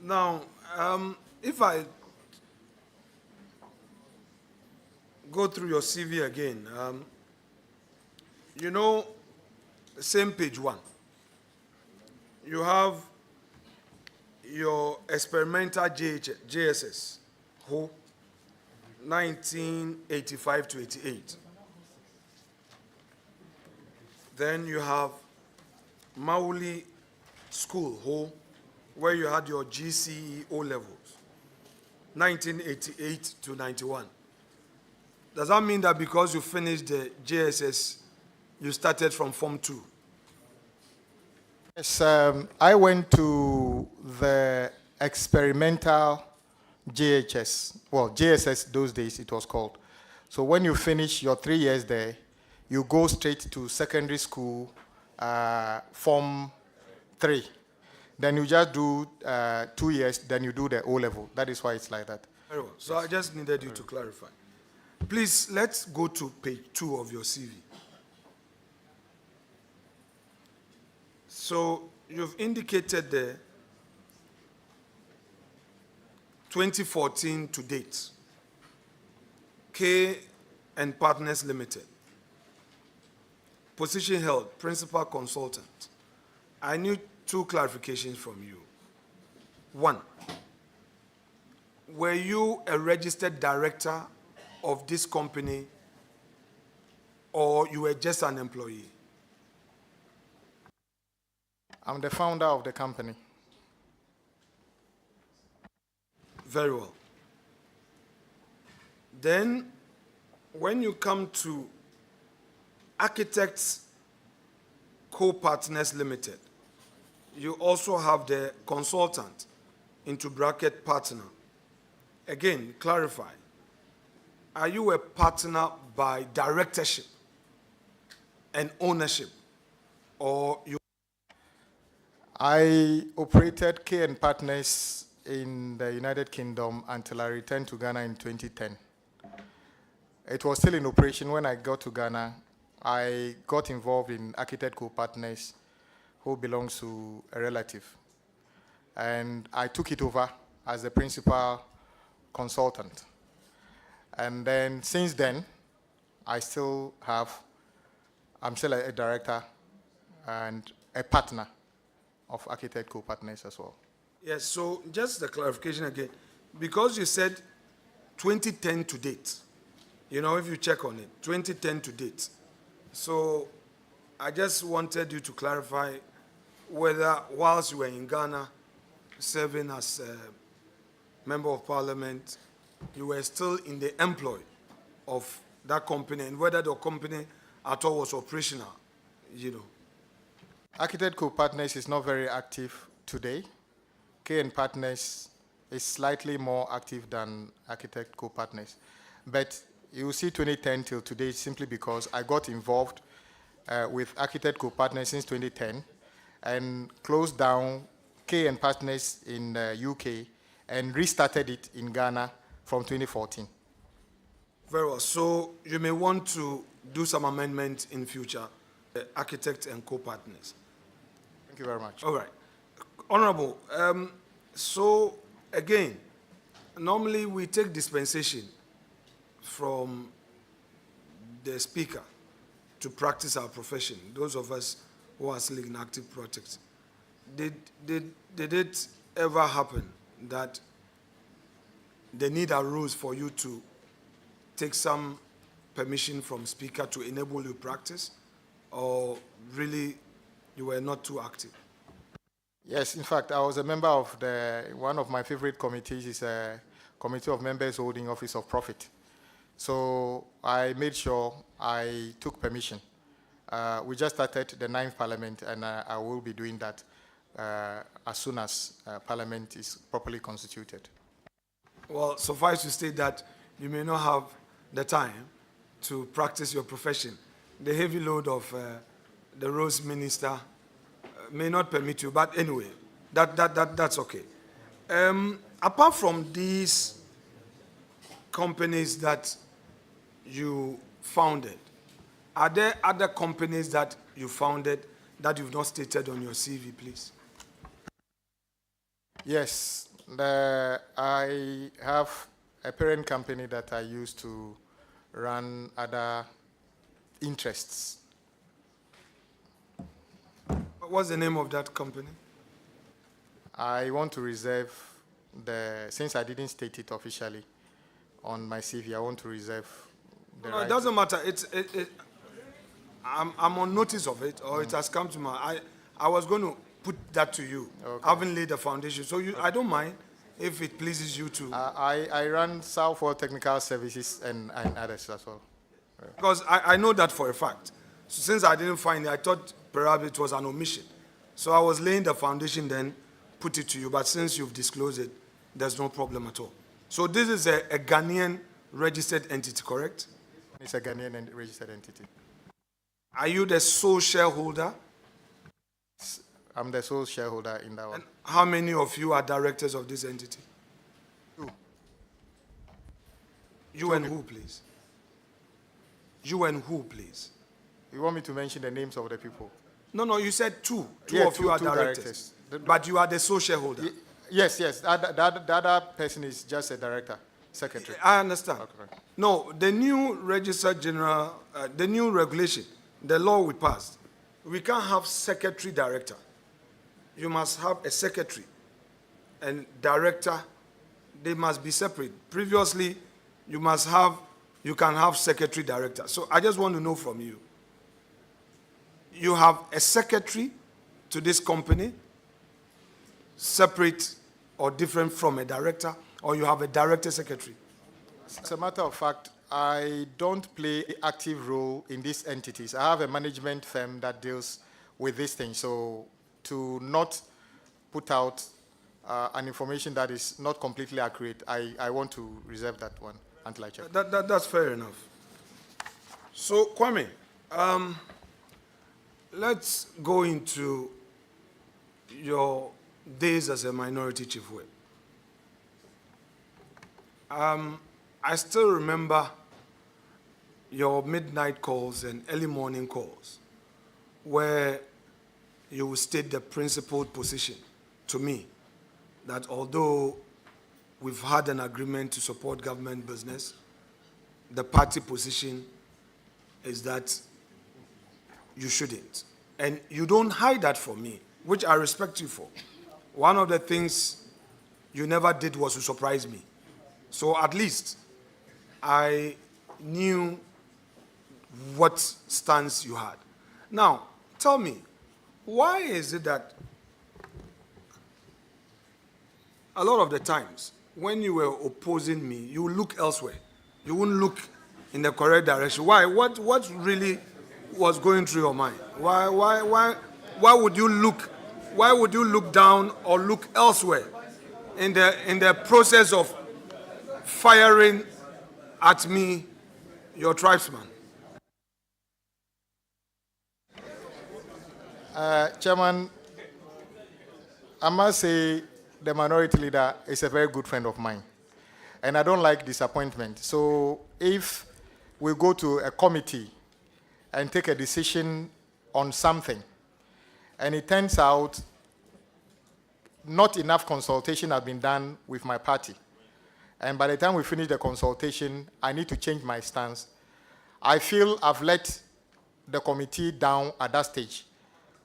Now, if I go through your CV again, you know, same page one, you have your experimental JSS, who 1985 to 88. Then you have Mauli School, who, where you had your GCE O levels, 1988 to 91. Does that mean that because you finished the JSS, you started from Form 2? Yes, I went to the experimental JHS, well, JSS those days it was called. So when you finish your 3 years there, you go straight to secondary school, Form 3. Then you just do 2 years, then you do the O level. That is why it's like that. Very well. So I just needed you to clarify. Please, let's go to page 2 of your CV. So you've indicated the 2014 to date, K and Partners Limited. Position held, principal consultant. I need 2 clarifications from you. 1, were you a registered director of this company, or you were just an employee? I'm the founder of the company. Very well. Then, when you come to Architects Co-Partners Limited, you also have the consultant into bracket partner. Again, clarify. Are you a partner by directorship and ownership, or you? I operated K&P Partners in the United Kingdom until I returned to Ghana in 2010. It was still in operation when I got to Ghana. I got involved in Architect Co-Partners, who belongs to a relative. And I took it over as the principal consultant. And then since then, I'm still a director and a partner of Architect Co-Partners as well. Yes, so just the clarification again. Because you said 2010 to date, you know, if you check on it, 2010 to date. So I just wanted you to clarify whether whilst you were in Ghana serving as a member of parliament, you were still in the employ of that company, and whether the company at all was operational, you know. Architect Co-Partners is not very active today. K&P Partners is slightly more active than Architect Co-Partners. But you see 2010 till today simply because I got involved with Architect Co-Partners since 2010 and closed down K&P Partners in the UK and restarted it in Ghana from 2014. Very well. So you may want to do some amendment in future, Architect and Co-Partners. Thank you very much. All right. Honorable, so again, normally we take dispensation from the speaker to practice our profession, those of us who are still in active practice. Did it ever happen that the need arose for you to take some permission from speaker to enable you practice, or really you were not too active? Yes, in fact, I was a member of one of my favorite committees is a committee of members holding office of profit. So I made sure I took permission. We just started the 9th Parliament, and I will be doing that as soon as Parliament is properly constituted. Well, suffice to state that you may not have the time to practice your profession. The heavy load of the Rose Minister may not permit you, but anyway, that's okay. Apart from these companies that you founded, are there other companies that you founded that you've not stated on your CV, please? Yes, I have a parent company that I use to run other interests. What's the name of that company? I want to reserve since I didn't state it officially on my CV, I want to reserve the No, it right. doesn't matter. I'm on notice of it, or it has come to my. I was going to put that to you. Okay. I haven't laid the foundation, so I don't mind if it pleases you to. I run Southwell Technical Services and others as well. Because I know that for a fact. So since I didn't find it, I thought perhaps it was an omission. So I was laying the foundation, then put it to you. But since you've disclosed it, there's no problem at all. So this is a Ghanaian registered entity, correct? It's a Ghanaian registered entity. Are you the sole shareholder? I'm the sole shareholder in that one. And how many of you are directors of this entity? Two. You and who, please? You and who, please? You want me to mention the names of the people? No, you said two. Two Yeah, of you are two directors. directors. But you are the sole shareholder. Yes. The other person is just a director, secretary. I understand. Okay. No, the new registered general, the new regulation, the law we passed, we can't have secretary director. You must have a secretary and director. They must be separate. Previously, you can have secretary director. So I just want to know from you. You have a secretary to this company, separate or different from a director, or you have a director secretary? As a matter of fact, I don't play an active role in these entities. I have a management firm that deals with these things. So to not put out an information that is not completely accurate, I want to reserve that one until I check. That's fair enough. So, Kwame, let's go into your days as a minority chief whip. I still remember your midnight calls and early morning calls where you would state the principled position to me that although we've had an agreement to support government business, the party position is that you shouldn't. And you don't hide that from me, which I respect you for. One of the things you never did was to surprise me. So at least I knew what stance you had. Now, tell me, why is it that a lot of the times when you were opposing me, you would look elsewhere? You wouldn't look in the correct direction. Why? What really was going through your mind? Why would you look down or look elsewhere in the process of firing at me, your tribesman? Chairman, I must say the minority leader is a very good friend of mine. And I don't like disappointment. So if we go to a committee and take a decision on something, and it turns out not enough consultation has been done with my party, and by the time we finish the consultation, I need to change my stance, I feel I've let the committee down at that stage.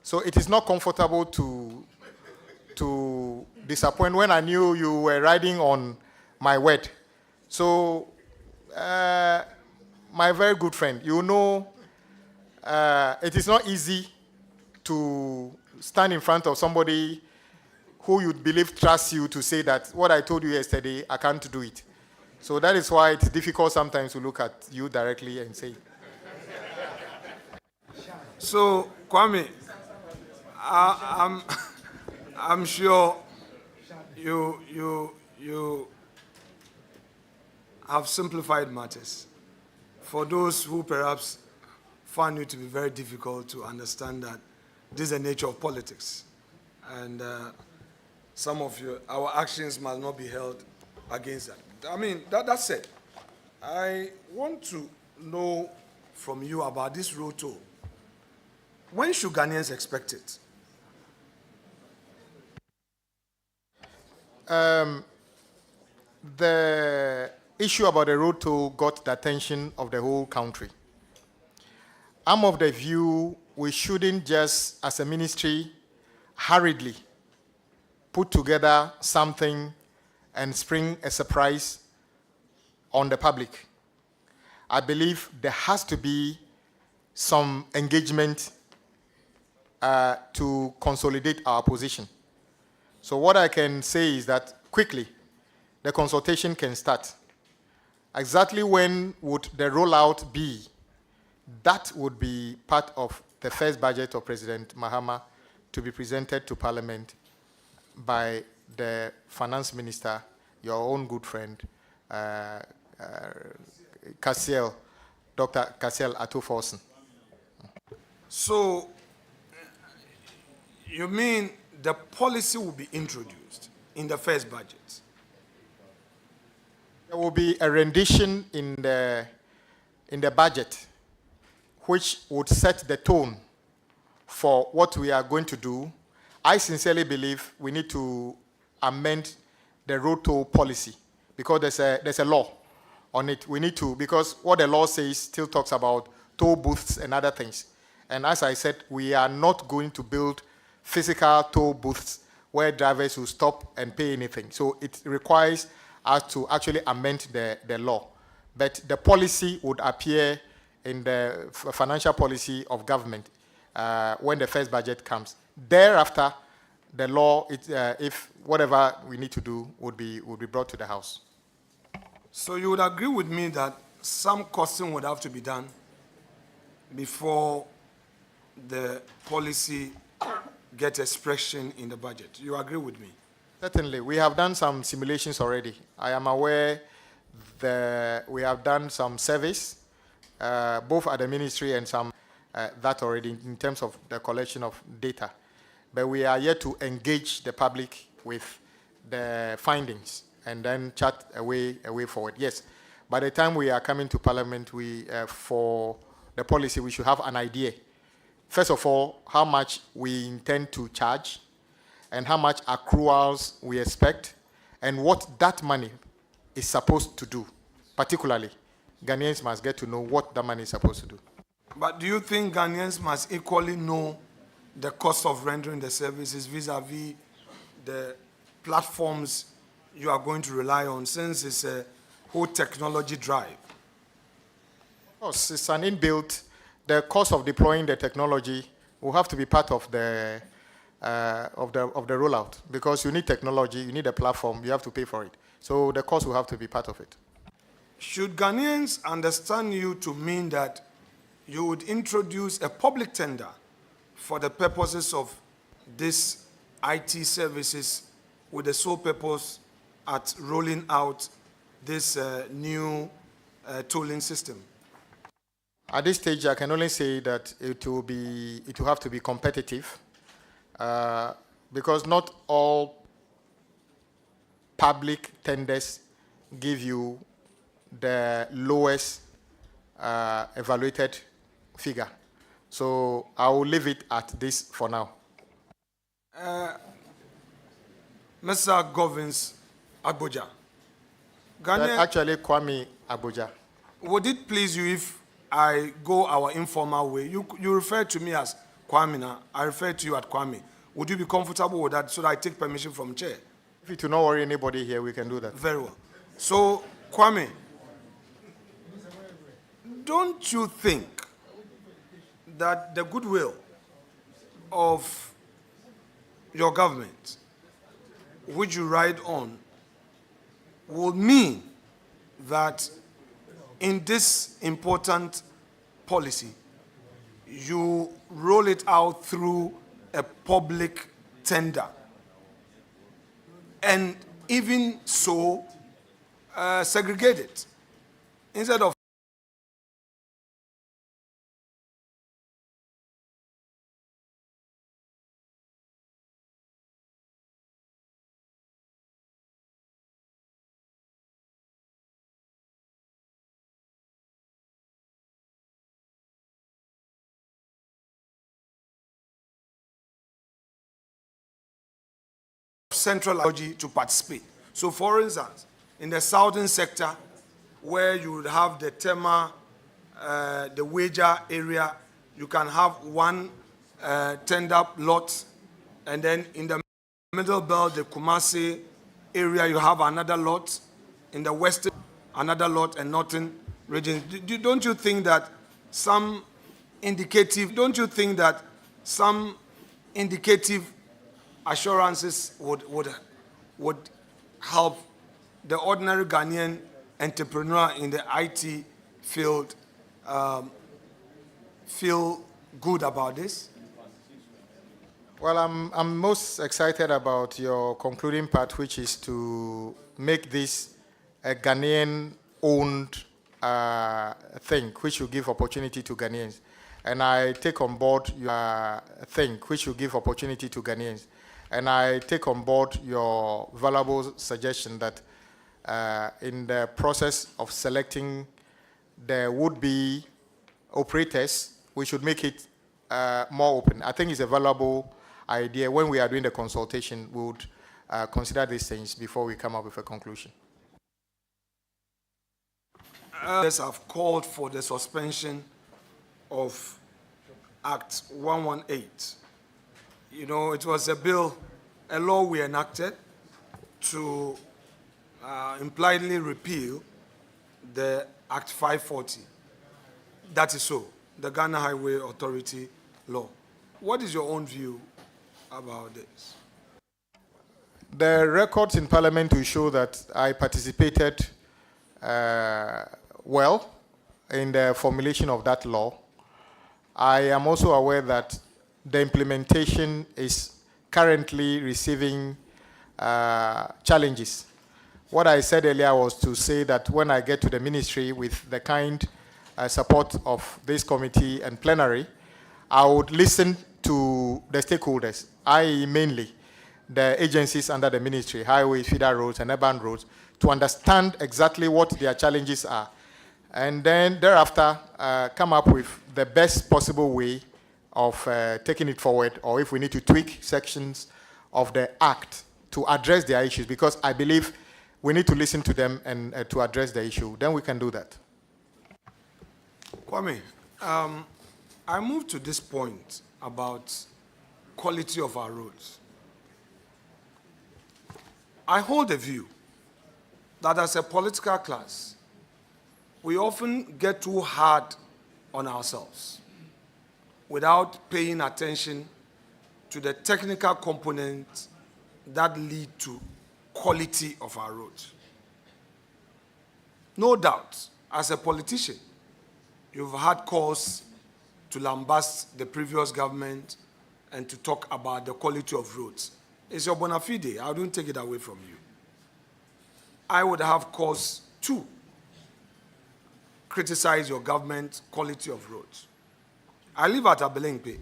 So it is not comfortable to disappoint when I knew you were riding on my word. So, my very good friend, you know, it is not easy to stand in front of somebody who you believe trusts you to say that what I told you yesterday, I can't do it. So that is why it's difficult sometimes to look at you directly and say. So, Kwame, I'm sure you have simplified matters. For those who perhaps found you to be very difficult to understand that this is the nature of politics. And some of our actions must not be held against that. I mean, that said, I want to know from you about this road toll. When should Ghanaians expect it? The issue about the road toll got the attention of the whole country. I'm of the view we shouldn't just, as a ministry, hurriedly put together something and spring a surprise on the public. I believe there has to be some engagement to consolidate our position. So what I can say is that quickly, the consultation can start. Exactly when would the rollout be? That would be part of the first budget of President Mahama to be presented to Parliament by the Finance Minister, your own good friend, Cassiel, Dr. Cassiel Atuforsen. So, you mean the policy will be introduced in the first budget? There will be a rendition in the budget which would set the tone for what we are going to do. I sincerely believe we need to amend the road toll policy because there's a law on it. We need to, because what the law says still talks about toll booths and other things. And as I said, we are not going to build physical toll booths where drivers will stop and pay anything. So it requires us to actually amend the law. But the policy would appear in the financial policy of government when the first budget comes. Thereafter, the law, if whatever we need to do, would be brought to the House. So you would agree with me that some costing would have to be done before the policy gets expression in the budget. You agree with me? Certainly. We have done some simulations already. I am aware that we have done some surveys, both at the ministry and some that already in terms of the collection of data. But we are yet to engage the public with the findings and then chart a way forward. Yes, by the time we are coming to Parliament, for the policy, we should have an idea. First of all, how much we intend to charge and how much accruals we expect and what that money is supposed to do. Particularly, Ghanaians must get to know what that money is supposed to do. But do you think Ghanaians must equally know the cost of rendering the services vis-a-vis the platforms you are going to rely on, since it's a whole technology drive? Of course, it's an inbuilt. The cost of deploying the technology will have to be part of the rollout, because you need technology, you need a platform, you have to pay for it. So the cost will have to be part of it. Should Ghanaians understand you to mean that you would introduce a public tender for the purposes of this IT services with the sole purpose at rolling out this new tolling system? At this stage, I can only say that it will have to be competitive, because not all public tenders give you the lowest evaluated figure. So I will leave it at this for now. Mr. Govins Agboja, Actually, Kwame Agboja. Would it please you if I go our informal way? You refer to me as Kwame now. I refer to you as Kwame. Would you be comfortable with that so that I take permission from chair? If you do not worry anybody here, we can do that. Very well. So, Kwame, don't you think that the goodwill of your government, which you ride on, will mean that in this important policy, you roll it out through a public tender? And even so, segregate it instead of central technology to participate. So for instance, in the southern sector, where you would have the Tema, the Wager area, you can have one tender lot, and then in the middle belt, the Kumasi area, you have another lot. In the western, another lot, and northern regions. Don't you think that some indicative assurances would help the ordinary Ghanaian entrepreneur in the IT field feel good about this? Well, I'm most excited about your concluding part, which is to make this a Ghanaian-owned thing, which will give opportunity to Ghanaians. And I take on board your thing, which will give opportunity to Ghanaians. And I take on board your valuable suggestion that in the process of selecting the would-be operators, we should make it more open. I think it's a valuable idea. When we are doing the consultation, we would consider these things before we come up with a conclusion. Others have called for the suspension of Act 118. You know, it was a bill, a law we enacted to impliedly repeal the Act 540. That is so, the Ghana Highway Authority law. What is your own view about this? The records in Parliament will show that I participated well in the formulation of that law. I am also aware that the implementation is currently receiving challenges. What I said earlier was to say that when I get to the ministry with the kind support of this committee and plenary, I would listen to the stakeholders, i.e. mainly the agencies under the ministry, highways, feeder roads, and urban roads, to understand exactly what their challenges are. And then thereafter, come up with the best possible way of taking it forward, or if we need to tweak sections of the Act to address their issues, because I believe we need to listen to them and to address the issue. Then we can do that. Kwame, I moved to this point about quality of our roads. I hold a view that as a political class, we often get too hard on ourselves without paying attention to the technical components that lead to quality of our roads. No doubt, as a politician, you've had cause to lambast the previous government and to talk about the quality of roads. It's your bona fide. I don't take it away from you. I would have cause to criticize your government quality of roads. I live at Abelingpe.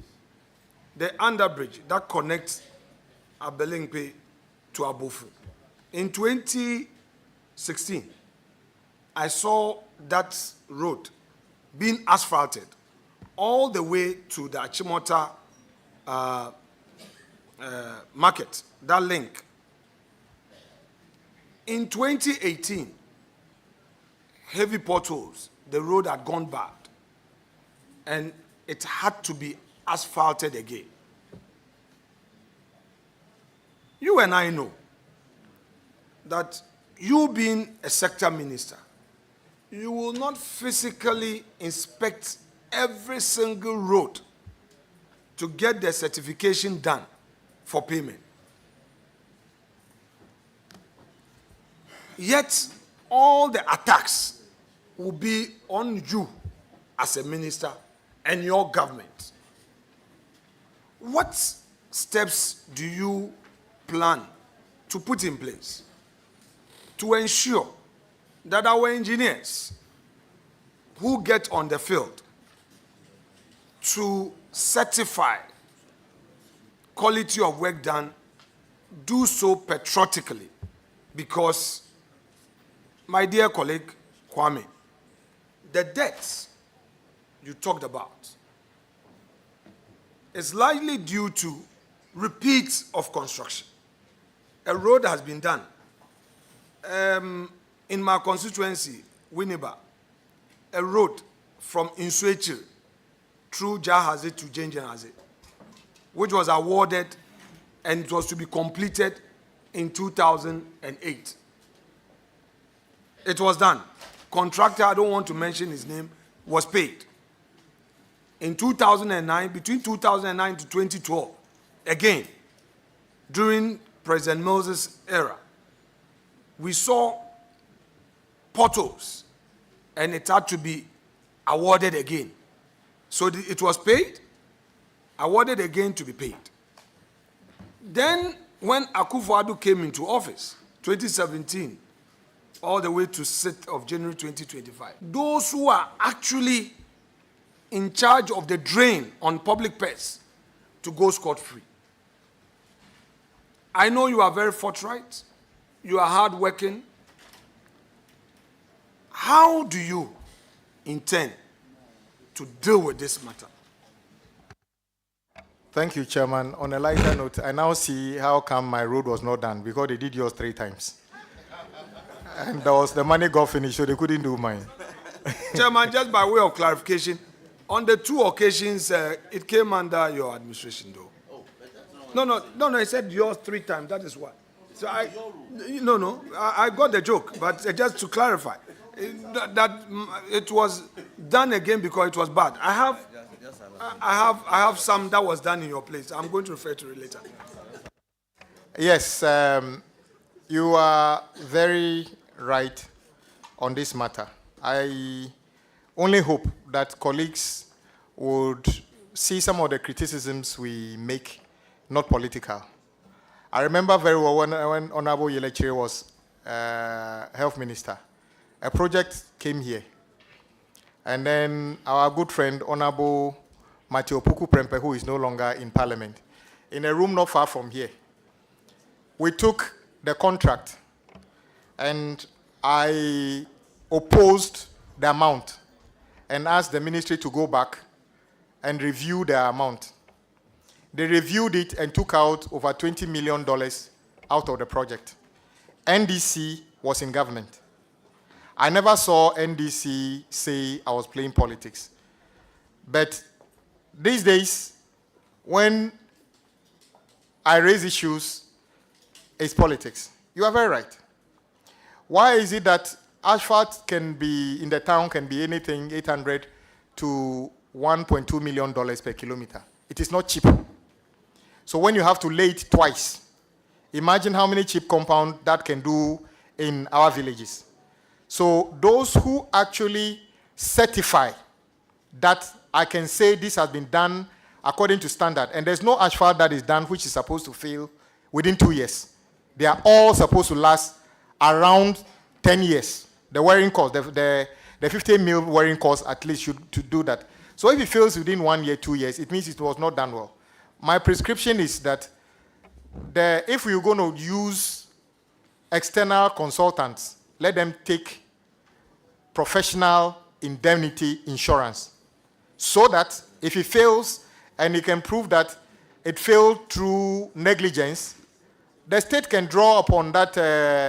The underbridge that connects Abelingpe to Abofu. In 2016, I saw that road being asphalted all the way to the Achimota market, that link. In 2018, heavy potholes, the road had gone bad, and it had to be asphalted again. You and I know that you being a sector minister, you will not physically inspect every single road to get the certification done for payment. Yet, all the attacks will be on you as a minister and your government. What steps do you plan to put in place to ensure that our engineers who get on the field to certify quality of work done do so patriotically? Because, my dear colleague Kwame, the debts you talked about is likely due to repeats of construction. a road has been done. In my constituency, Winneba, a road from Insuechi through Jahazi to Jenjenhazi, which was awarded and it was to be completed in 2008. It was done. Contractor, I don't want to mention his name, was paid. In 2009, between 2009 to 2012, again, during President Moses' era, we saw potholes and it had to be awarded again. So it was paid, awarded again to be paid. Then when Akufo-Addo came into office, 2017, all the way to 6th of January 2025, those who are actually in charge of the drain on public purse to go scot-free. I know you are very forthright, you are hardworking. How do you intend to deal with this matter? Thank you, Chairman. On a lighter note, I now see how come my road was not done, because they did yours 3 times. And there was the money got finished, so they couldn't do mine. Chairman, just by way of clarification, on the 2 occasions, it came under your administration, though. No, I said yours 3 times, that is why. So I got the joke, but just to clarify, that it was done again because it was bad. I have some that was done in your place. I'm going to refer to it later. Yes, you are very right on this matter. I only hope that colleagues would see some of the criticisms we make not political. I remember very well when Honorable Yelechire was health minister. A project came here. And then our good friend, Honorable Matthew Puku Prempe, who is no longer in parliament, in a room not far from here, we took the contract and I opposed the amount and asked the ministry to go back and review the amount. They reviewed it and took out over $20 million out of the project. NDC was in government. I never saw NDC say I was playing politics. But these days, when I raise issues, it's politics. You are very right. Why is it that asphalt can be, in the town, can be anything 800 to $1.2 million per kilometer? It is not cheap. So when you have to lay it twice, imagine how many cheap compound that can do in our villages. So those who actually certify that I can say this has been done according to standard, and there's no asphalt that is done which is supposed to fail within 2 years. They are all supposed to last around 10 years. The wearing cost, the 50 mil wearing cost at least should to do that. So if it fails within 1 year, 2 years, it means it was not done well. My prescription is that if we're going to use external consultants, let them take professional indemnity insurance, so that if it fails and it can prove that it failed through negligence, the state can draw upon that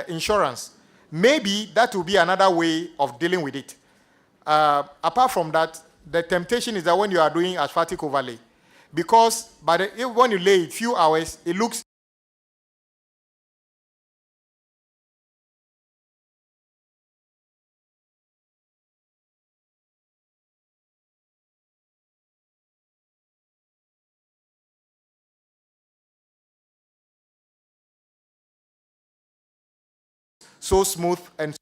insurance. Maybe that will be another way of dealing with it. Apart from that, the temptation is that when you are doing asphaltic overlay, because when you lay it few hours, it looks so smooth and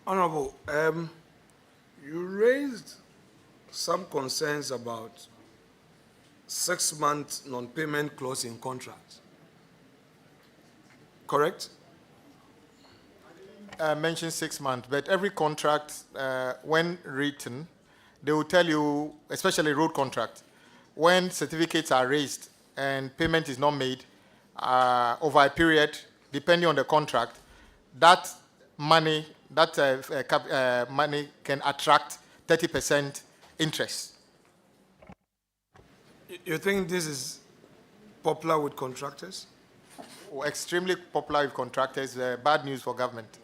Honorable, you raised some concerns about 6-month non-payment clause in contracts. Correct? mention 6 months, but every contract, when written, they will tell you, especially road contract, when certificates are raised and payment is not made over a period, depending on the contract, that money, money can attract 30% interest. You think this is popular with contractors? Extremely popular with contractors, bad news for government.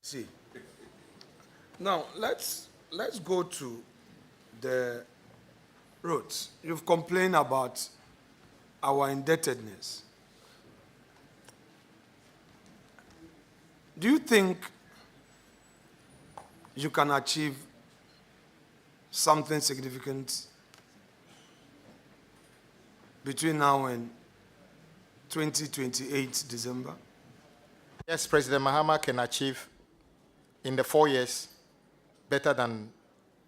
See. Now, let's go to the roads. You've complained about our indebtedness. Do you think you can achieve something significant between now and 2028 December? Yes, President Mahama can achieve in the 4 years better than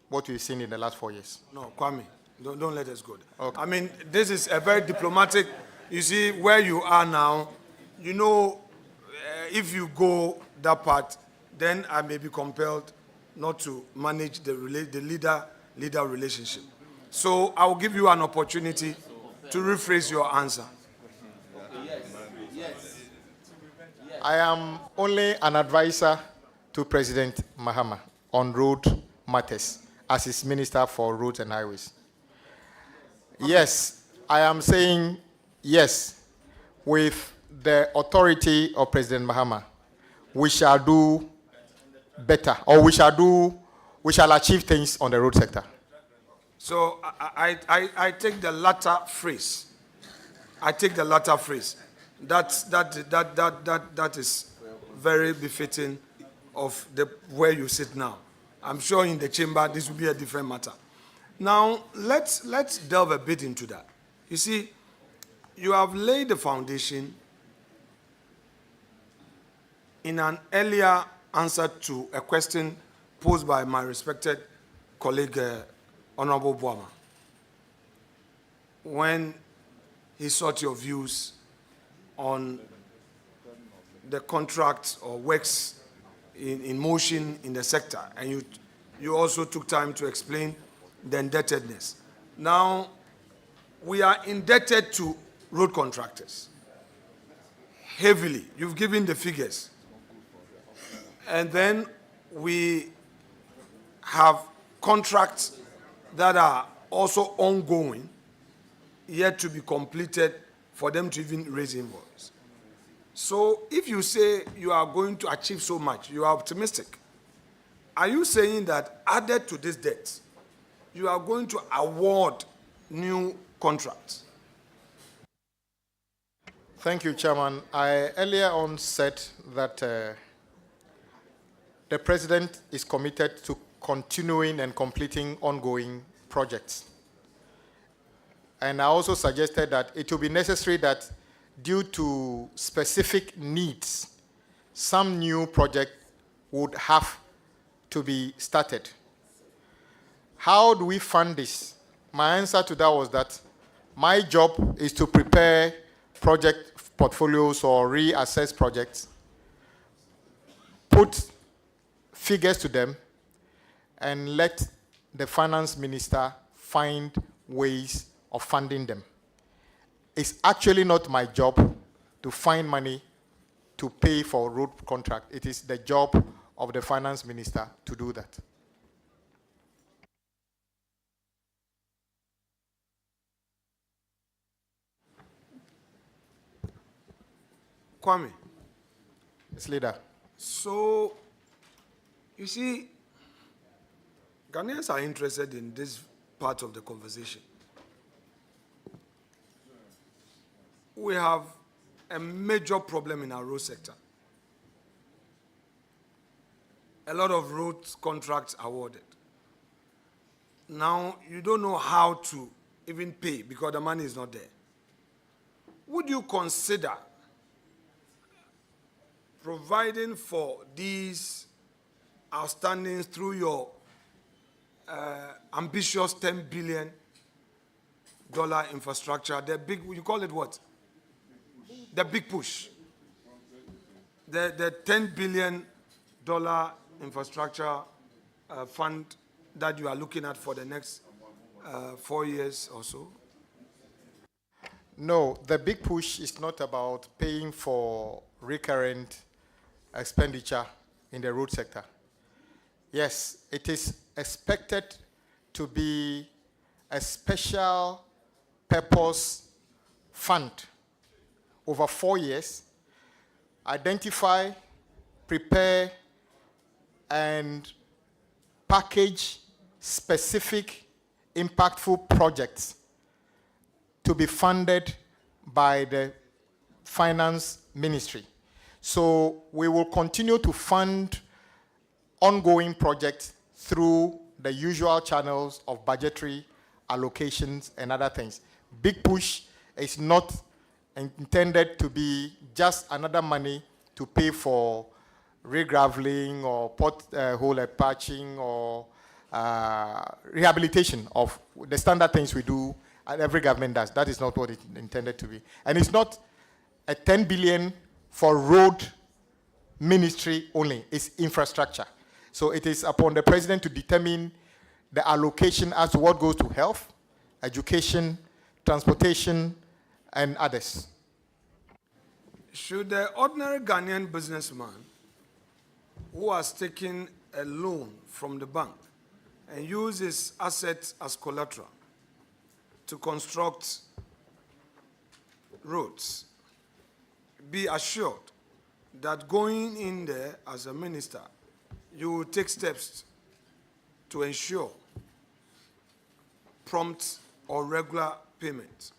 what we've seen in the last 4 years. No, Kwame, don't let us go there. Okay. I mean, this is a very diplomatic, you see, where you are now, you know, if you go that part, then I may be compelled not to manage the leader relationship. So I will give you an opportunity to rephrase your answer. I am only an advisor to President Mahama on road matters as his Minister for Roads and Highways. Okay. Yes, I am saying yes, with the authority of President Mahama, we shall do better, or we shall achieve things on the road sector. So I take the latter phrase. I take the latter phrase. That is very befitting of where you sit now. I'm sure in the chamber this will be a different matter. Now let's delve a bit into that. You see, you have laid the foundation in an earlier answer to a question posed by my respected colleague, Honorable Boama, when he sought your views on the contracts or works in motion in the sector, and you also took time to explain the indebtedness. Now, we are indebted to road contractors heavily. You've given the figures. And then we have contracts that are also ongoing, yet to be completed for them to even raise invoice. So if you say you are going to achieve so much, you are optimistic. Are you saying that added to this debt, you are going to award new contracts? Thank you, Chairman. I earlier on said that the President is committed to continuing and completing ongoing projects. And I also suggested that it will be necessary that due to specific needs, some new project would have to be started. How do we fund this? My answer to that was that my job is to prepare project portfolios or reassess projects, put figures to them, and let the finance minister find ways of funding them. It's actually not my job to find money to pay for road contract. It is the job of the finance minister to do that. Kwame. Yes, leader. So, you see, Ghanaians are interested in this part of the conversation. We have a major problem in our road sector. A lot of road contracts awarded. Now, you don't know how to even pay because the money is not there. Would you consider providing for these outstandings through your ambitious $10 billion infrastructure, the big, you call it what? The big push. The $10 billion infrastructure fund that you are looking at for the next 4 years or so? No, the big push is not about paying for recurrent expenditure in the road sector. Yes, it is expected to be a special purpose fund over 4 years, identify, prepare, and package specific impactful projects to be funded by the finance ministry. So we will continue to fund ongoing projects through the usual channels of budgetary allocations and other things. Big Push is not intended to be just another money to pay for regraveling or pothole patching or rehabilitation of the standard things we do and every government does. That is not what it's intended to be. And it's not a 10 billion for road ministry only. It's infrastructure. So it is upon the president to determine the allocation as to what goes to health, education, transportation, and others. Should the ordinary Ghanaian businessman who has taken a loan from the bank and use his assets as collateral to construct roads be assured that going in there as a minister, you will take steps to ensure prompt or regular payment?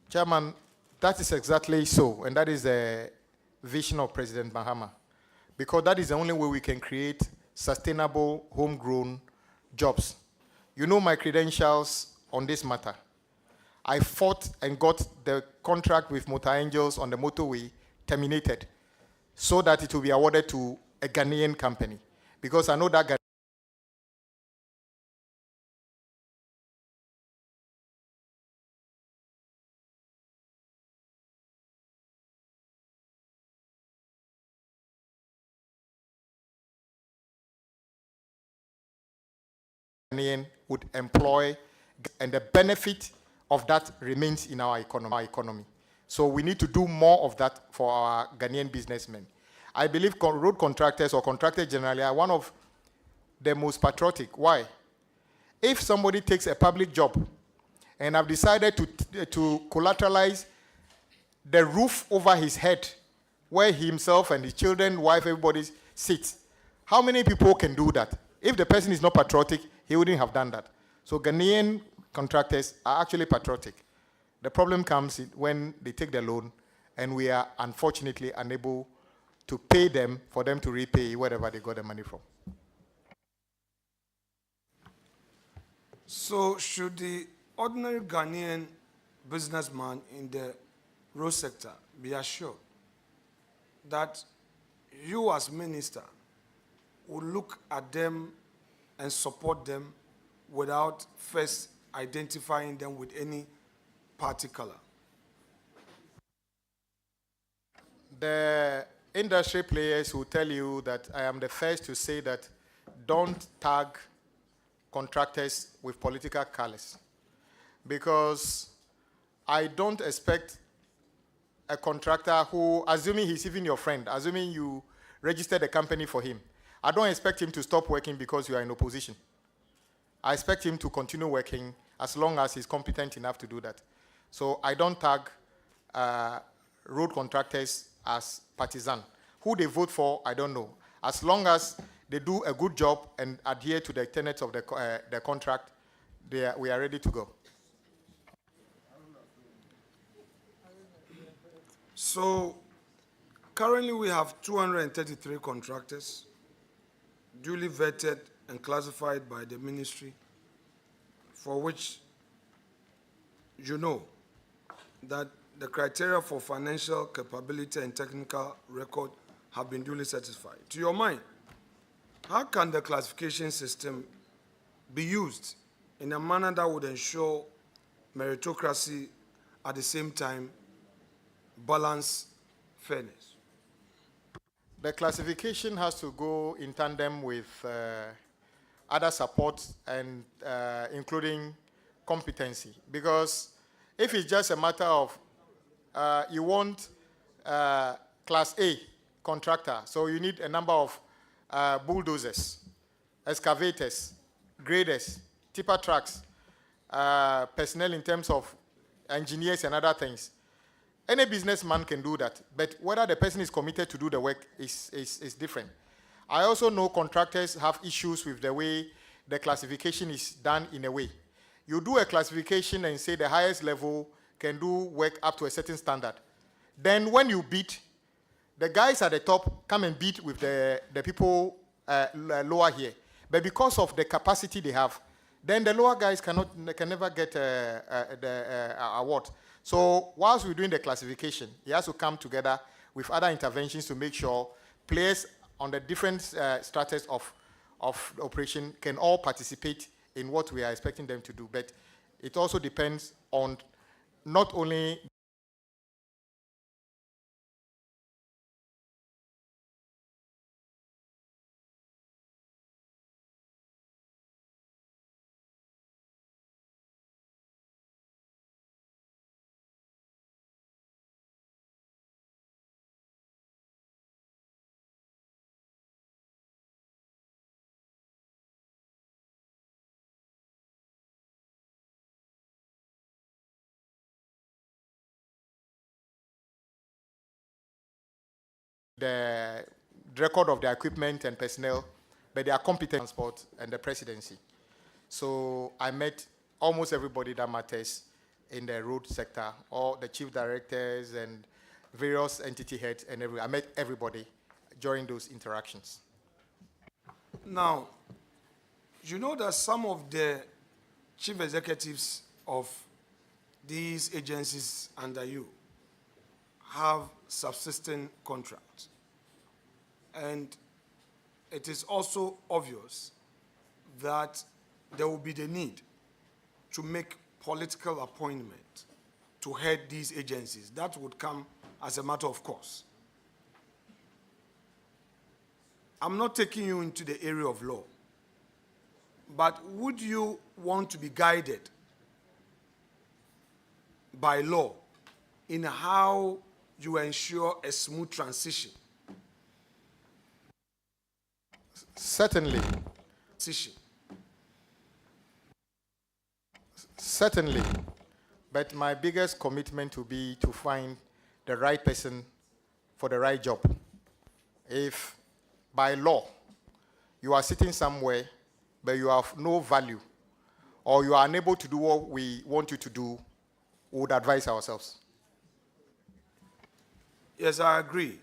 Chairman, that is exactly so, and that is the vision of President Mahama, because that is the only way we can create sustainable, homegrown jobs. You know my credentials on this matter. I fought and got the contract with Motor Angels on the motorway terminated so that it will be awarded to a Ghanaian company, because I know that Ghanaian would employ, and the benefit of that remains in our economy. So we need to do more of that for our Ghanaian businessmen. I believe road contractors or contractors generally are one of the most patriotic. Why? If somebody takes a public job and have decided to collateralize the roof over his head where he himself and his children, wife, everybody sits, how many people can do that? If the person is not patriotic, he wouldn't have done that. So Ghanaian contractors are actually patriotic. The problem comes when they take the loan and we are unfortunately unable to pay them for them to repay wherever they got the money from. So should the ordinary Ghanaian businessman in the road sector be assured that you as minister will look at them and support them without first identifying them with any party color? The industry players will tell you that I am the first to say that don't tag contractors with political colors, because I don't expect a contractor who, assuming he's even your friend, assuming you registered a company for him, I don't expect him to stop working because you are in opposition. I expect him to continue working as long as he's competent enough to do that. So I don't tag road contractors as partisan. Who they vote for, I don't know. As long as they do a good job and adhere to the tenets of the contract, we are ready to go. So currently we have 233 contractors duly vetted and classified by the ministry, for which you know that the criteria for financial capability and technical record have been duly satisfied. To your mind, how can the classification system be used in a manner that would ensure meritocracy at the same time balance fairness? The classification has to go in tandem with other support and including competency, because if it's just a matter of you want class A contractor, so you need a number of bulldozers, excavators, graders, tipper trucks, personnel in terms of engineers and other things. Any businessman can do that, but whether the person is committed to do the work is different. I also know contractors have issues with the way the classification is done in a way. You do a classification and say the highest level can do work up to a certain standard. Then when you bid, the guys at the top come and bid with the people lower here. But because of the capacity they have, then the lower guys can never get the award. So whilst we're doing the classification, it has to come together with other interventions to make sure players on the different stratas of the operation can all participate in what we are expecting them to do. But it also depends on not only the record of the equipment and personnel, but they are competent transport and the presidency. So I met almost everybody that matters in the road sector, all the chief directors and various entity heads, and I met everybody during those interactions. Now, you know that some of the chief executives of these agencies under you have subsisting contracts. And it is also obvious that there will be the need to make political appointment to head these agencies. That would come as a matter of course. I'm not taking you into the area of law, but would you want to be guided by law in how you ensure a smooth transition? Certainly. Certainly. But my biggest commitment will be to find the right person for the right job. If by law you are sitting somewhere but you have no value or you are unable to do what we want you to do, we would advise ourselves. Yes, I agree.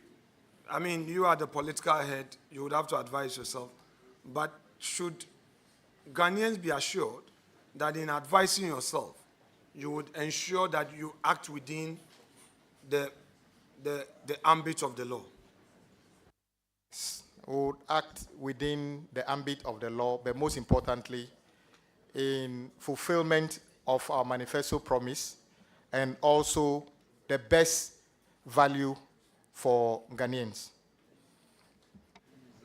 I mean, you are the political head, you would have to advise yourself. But should Ghanaians be assured that in advising yourself, you would ensure that you act within the ambit of the law? We would act within the ambit of the law, but most importantly, in fulfillment of our manifesto promise and also the best value for Ghanaians.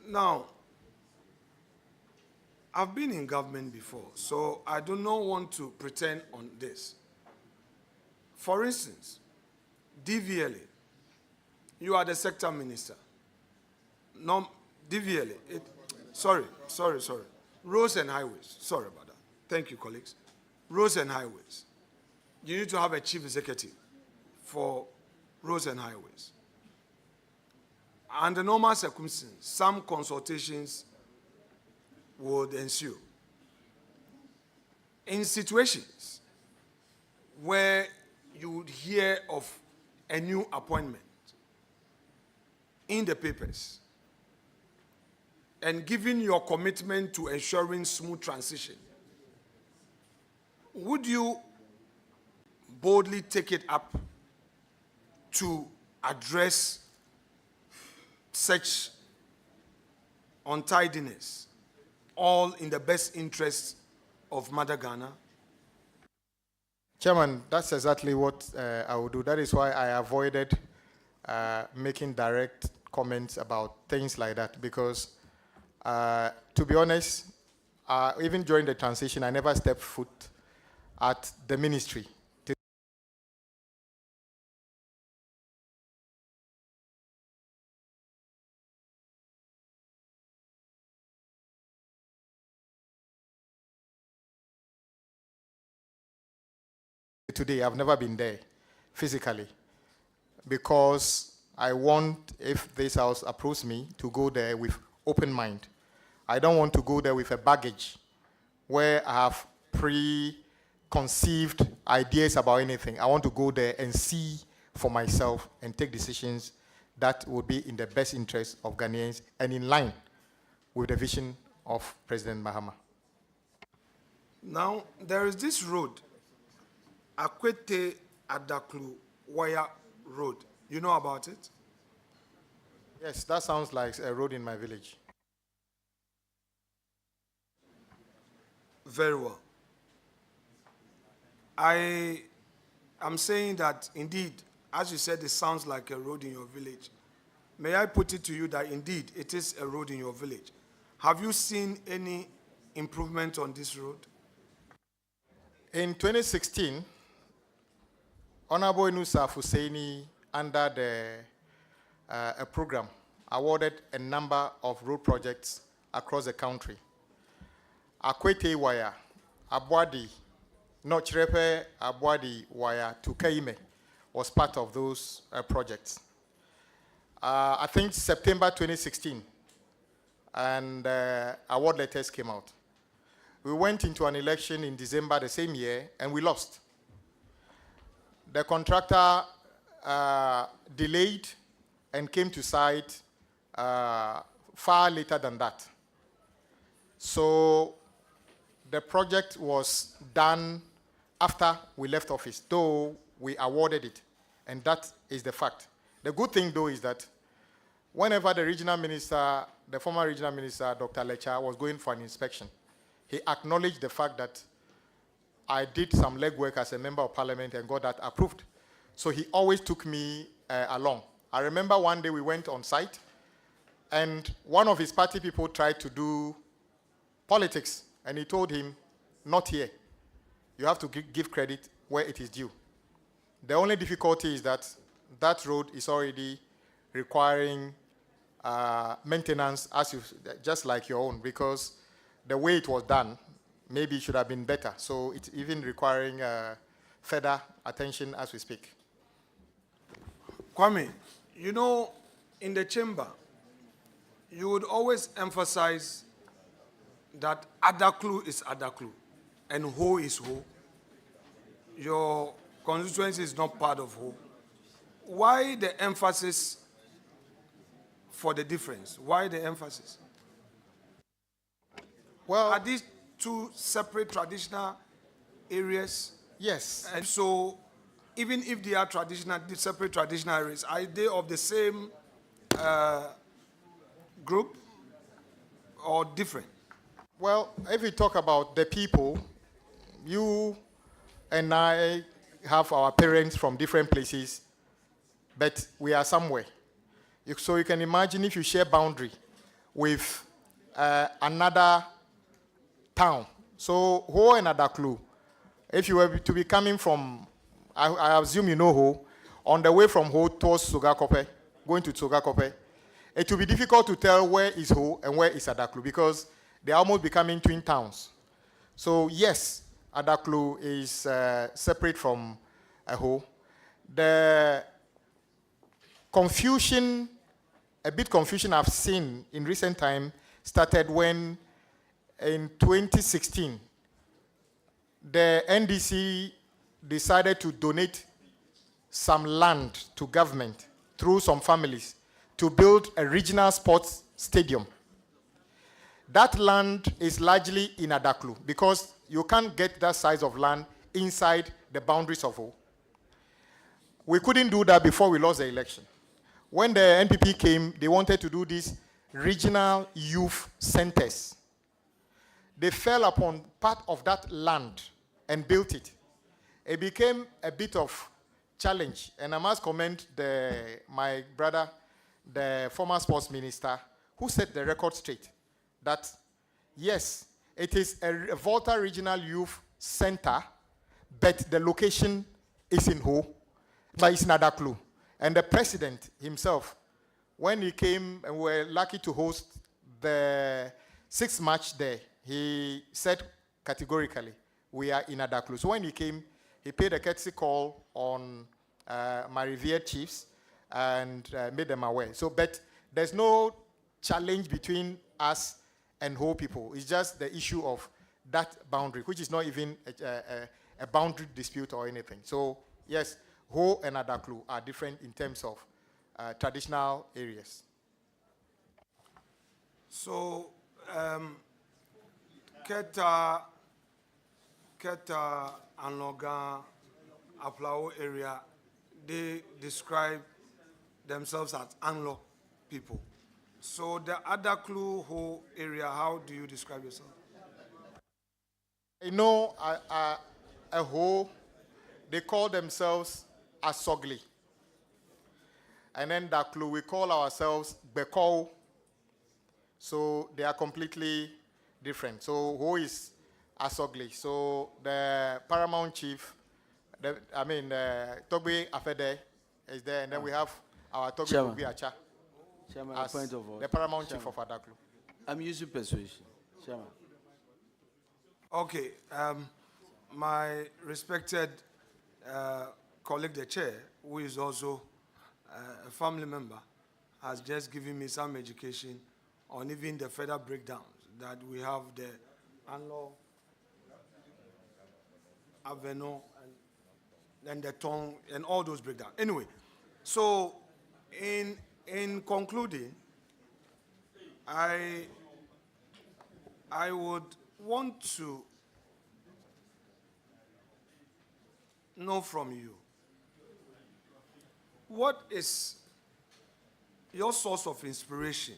Now, I've been in government before, so I do not want to pretend on this. For instance, DVLA, you are the sector minister. No, DVLA, sorry. Roads and highways, sorry about that. Thank you, colleagues. Roads and highways. You need to have a chief executive for roads and highways. Under normal circumstances, some consultations would ensue. In situations where you would hear of a new appointment in the papers, and given your commitment to ensuring smooth transition, would you boldly take it up to address such untidiness, all in the best interest of Mother Ghana? Chairman, that's exactly what I would do. That is why I avoided making direct comments about things like that, because to be honest, even during the transition, I never stepped foot at the ministry. today. I've never been there physically because I want, if this house approves me, to go there with open mind. I don't want to go there with a baggage where I have preconceived ideas about anything. I want to go there and see for myself and take decisions that would be in the best interest of Ghanaians and in line with the vision of President Mahama. Now, there is this road, Akwete Adaklu Wire Road. You know about it? Yes, that sounds like a road in my village. Very well. I am saying that indeed, as you said, it sounds like a road in your village. May I put it to you that indeed it is a road in your village? Have you seen any improvement on this road? In 2016, Honorable Inusa Hussaini, under a program, awarded a number of road projects across the country. Akwete Wire, Abwadi, Nochrepe Abwadi Wire to Kaime was part of those projects. I think September 2016, and award letters came out. We went into an election in December the same year, and we lost. The contractor delayed and came to site far later than that. So the project was done after we left office, though we awarded it, and that is the fact. The good thing, though, is that whenever the regional minister, the former regional minister, Dr. Lecha, was going for an inspection, he acknowledged the fact that I did some legwork as a member of parliament and got that approved. So he always took me along. I remember one day we went on site, and one of his party people tried to do politics, and he told him, not here. You have to give credit where it is due. The only difficulty is that that road is already requiring maintenance, just like your own, because the way it was done, maybe it should have been better. So it's even requiring further attention as we speak. Kwame, you know, in the chamber, you would always emphasize that Adaklu is Adaklu and Ho is Ho. Your constituency is not part of Ho. Why the emphasis for the difference? Why the emphasis? Well, are these two separate traditional areas? Yes. And so, even if they are separate traditional areas, are they of the same group or different? Well, if we talk about the people, you and I have our parents from different places, but we are somewhere. So you can imagine if you share boundary with another town. So Ho and Adaklu, if you were to be coming from, I assume you know Ho, on the way from Ho towards Sogakope, going to Sogakope, it will be difficult to tell where is Ho and where is Adaklu because they are almost becoming twin towns. So yes, Adaklu is separate from Ho. The confusion, a bit confusion I've seen in recent time started when in 2016, the NDC decided to donate some land to government through some families to build a regional sports stadium. That land is largely in Adaklu because you can't get that size of land inside the boundaries of Ho. We couldn't do that before we lost the election. When the NPP came, they wanted to do these regional youth centers. They fell upon part of that land and built it. It became a bit of challenge, and I must commend my brother, the former sports minister, who set the record straight that, yes, it is a Volta Regional Youth Center, but the location is in Ho, but it's in Adaklu. And the president himself, when he came and we were lucky to host the 6th match there, he said categorically, we are in Adaklu. So when he came, He paid a courtesy call on my revered chiefs and made them aware. So, but there's no challenge between us and Ho people. It's just the issue of that boundary, which is not even a boundary dispute or anything. So, yes, Ho and Adaklu are different in terms of traditional areas. So, Keta, Anoga, Aplao area, they describe themselves as Anlo people. So the Adaklu Ho area, how do you describe yourself? You know, a Ho, they call themselves Asogli. And then Daklu, we call ourselves Bekou. So they are completely different. So Ho is Asogli. So the paramount chief, Togbe Afede is there, and then we have our Togbe Chairman. Bubi Acha Chairman, as point of order. the paramount chief Chairman. of Adaklu. I'm using persuasion. Chairman. Okay, my respected colleague, the chair, who is also a family member, has just given me some education on even the further breakdowns that we have the Anlo, Aveno, and the tongue, and all those breakdowns. Anyway, so in concluding, I would want to know from you, what is your source of inspiration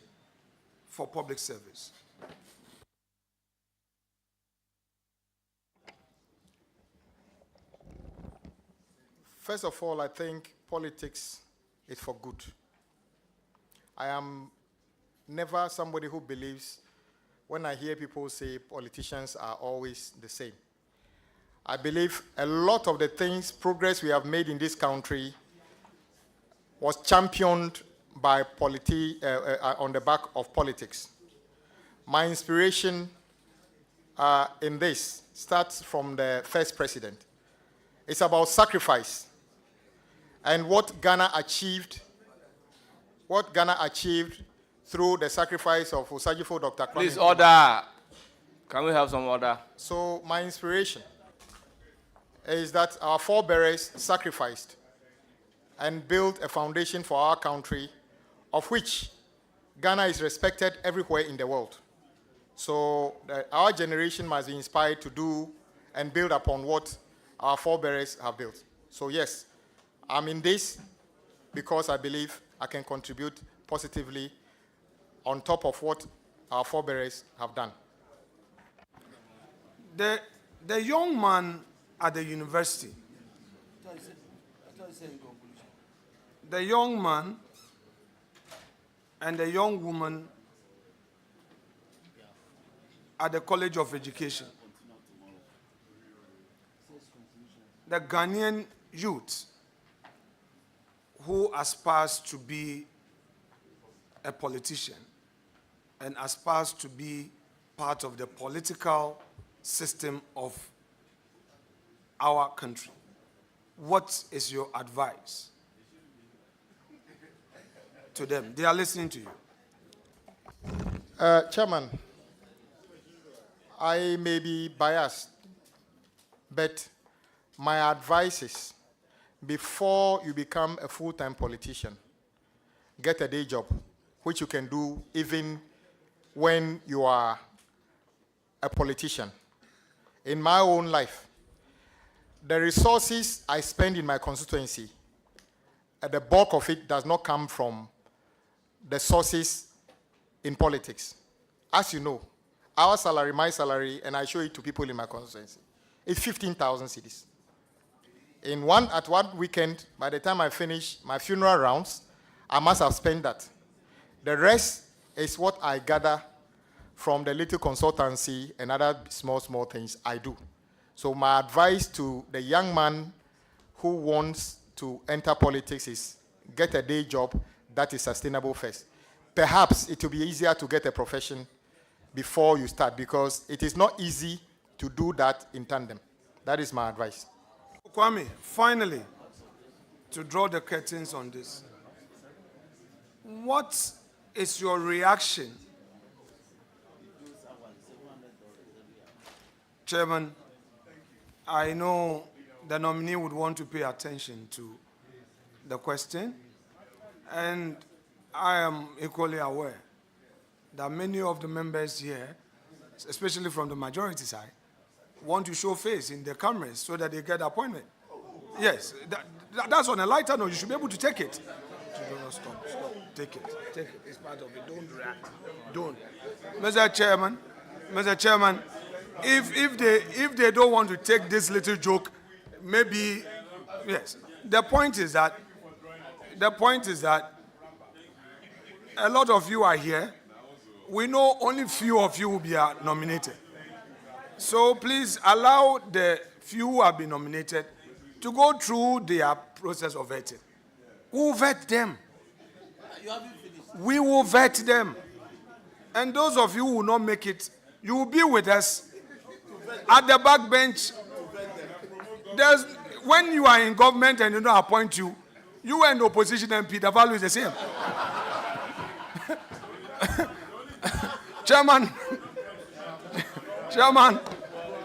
for public service? First of all, I think politics is for good. I am never somebody who believes when I hear people say politicians are always the same. I believe a lot of the progress we have made in this country was championed by on the back of politics. My inspiration in this starts from the first president. It's about sacrifice and what Ghana achieved through the sacrifice of Osajifo Dr. Kwame Please, Nkrumah. order. Can we have some order? So my inspiration is that our forebears sacrificed and built a foundation for our country, of which Ghana is respected everywhere in the world. So our generation must be inspired to do and build upon what our forebears have built. So yes, I'm in this because I believe I can contribute positively on top of what our forebears have done. The young man at the university, the young man and the young woman at the College of Education, the Ghanaian youth who aspires to be a politician and aspires to be part of the political system of our country. What is your advice to them? They are listening to you. Chairman, I may be biased, but my advice is, before you become a full-time politician, get a day job, which you can do even when you are a politician. In my own life, the resources I spend in my constituency, the bulk of it does not come from the sources in politics. As you know, our salary, my salary, and I show it to people in my constituency, is 15,000 cedis. At one weekend, by the time I finish my funeral rounds, I must have spent that. The rest is what I gather from the little consultancy and other small things I do. So my advice to the young man who wants to enter politics is get a day job that is sustainable first. Perhaps it will be easier to get a profession before you start, because it is not easy to do that in tandem. That is my advice. Kwame, finally, to draw the curtains on this, what is your reaction, Chairman? I know the nominee would want to pay attention to the question, and I am equally aware that many of the members here, especially from the majority side, want to show face in the cameras so that they get appointment. Yes, that's on a lighter note. You should be able to take it. Stop. Take it. It's part of it. Don't react. Don't. Mr. Chairman, if they don't want to take this little joke, maybe, yes. The point is that a lot of you are here. We know only few of you will be nominated. So please allow the few who have been nominated to go through their process of vetting. We will vet them. We will vet them. And those of you who will not make it, you will be with us at the back bench. When you are in government and you don't appoint you and the opposition MP, the value is the same. Chairman,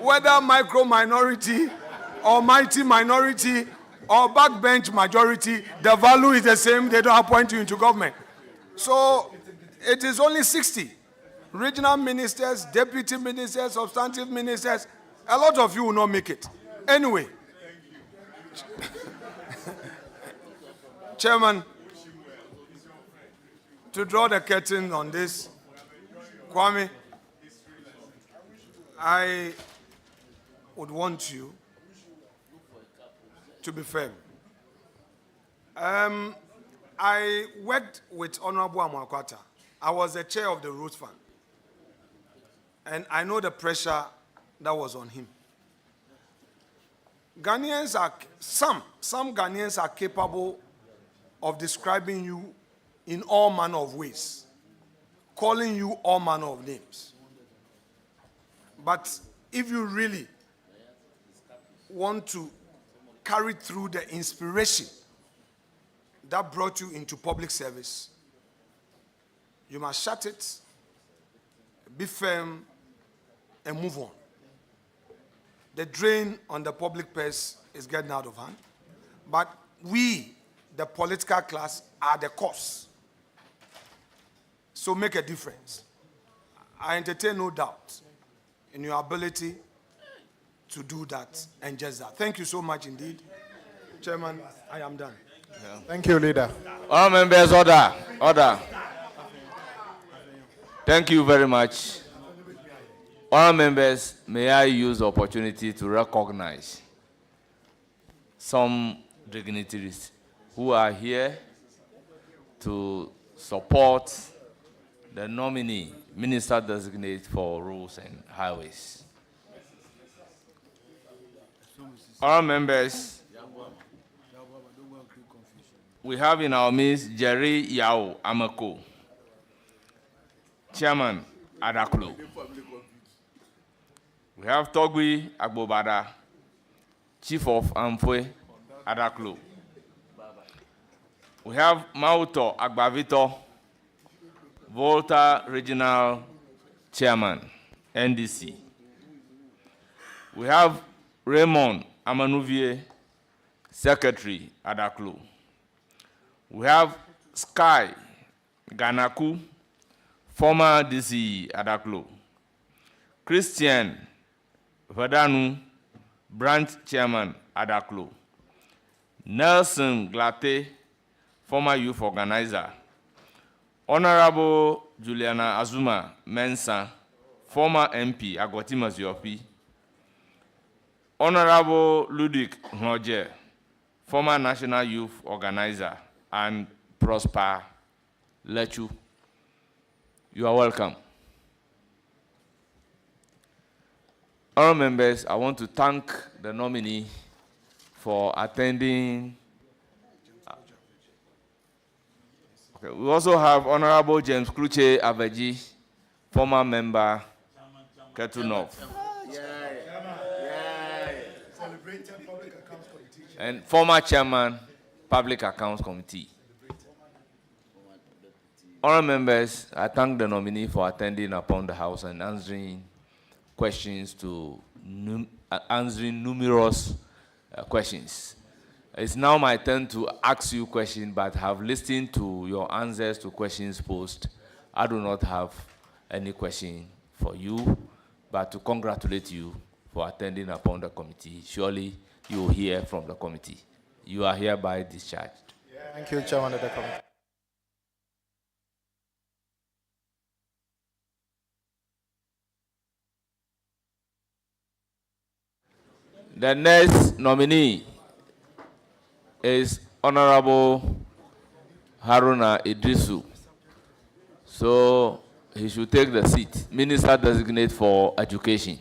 whether micro minority or mighty minority or backbench majority, the value is the same. They don't appoint you into government. So it is only 60 regional ministers, deputy ministers, substantive ministers. A lot of you will not make it. Anyway, Chairman, to draw the curtain on this, Kwame, I would want you to be firm. I worked with Honorable Amoakwata. I was the chair of the Roots Fund. And I know the pressure that was on him. Some Ghanaians are capable of describing you in all manner of ways, calling you all manner of names. But if you really want to carry through the inspiration that brought you into public service, you must shut it, be firm, and move on. The drain on the public purse is getting out of hand. But we, the political class, are the cause. So make a difference. I entertain no doubt in your ability to do that and just that. Thank you so much indeed. Chairman, I am done. Yeah. Thank you, Leader. All members, order. Thank you very much. All members, may I use the opportunity to recognize some dignitaries who are here to support the nominee, Minister Designate for Roads and Highways. All members, we have in our midst Jerry Yao Amako, Chairman Adaklo. We have Togui Agbobada, Chief of Amfwe Adaklo. We have Mauto Agbavito, Volta Regional Chairman, NDC. We have Raymond Amanuvie, Secretary Adaklo. We have Sky Ganaku, former DC Adaklo. Christian Vadanu, Branch Chairman Adaklo. Nelson Glate, former youth organizer. Honorable Juliana Azuma Mensa, former MP Agwati Maziopi. Honorable Ludwig Roger, former national youth organizer, and Prosper Lechu. You are welcome. All members, I want to thank the nominee for attending. Okay, we also have Honorable James Kluche Aveji, former member, Ketu North. and former chairman, Public Accounts Committee. Honourable members, I thank the nominee for attending upon the House and answering questions answering numerous questions. It's now my turn to ask you questions, but have listened to your answers to questions posed. I do not have any question for you, but to congratulate you for attending upon the committee. Surely you will hear from the committee. You are hereby discharged. Thank you, Chairman of the committee. The next nominee is Honorable Haruna Idrisu. So he should take the seat. Minister designate for Education.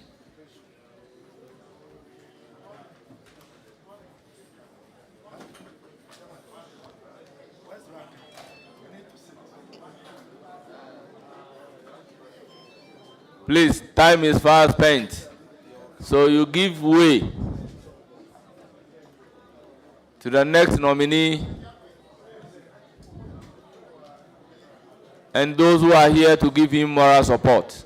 Please, time is fast spent. So you give way to the next nominee and those who are here to give him moral support.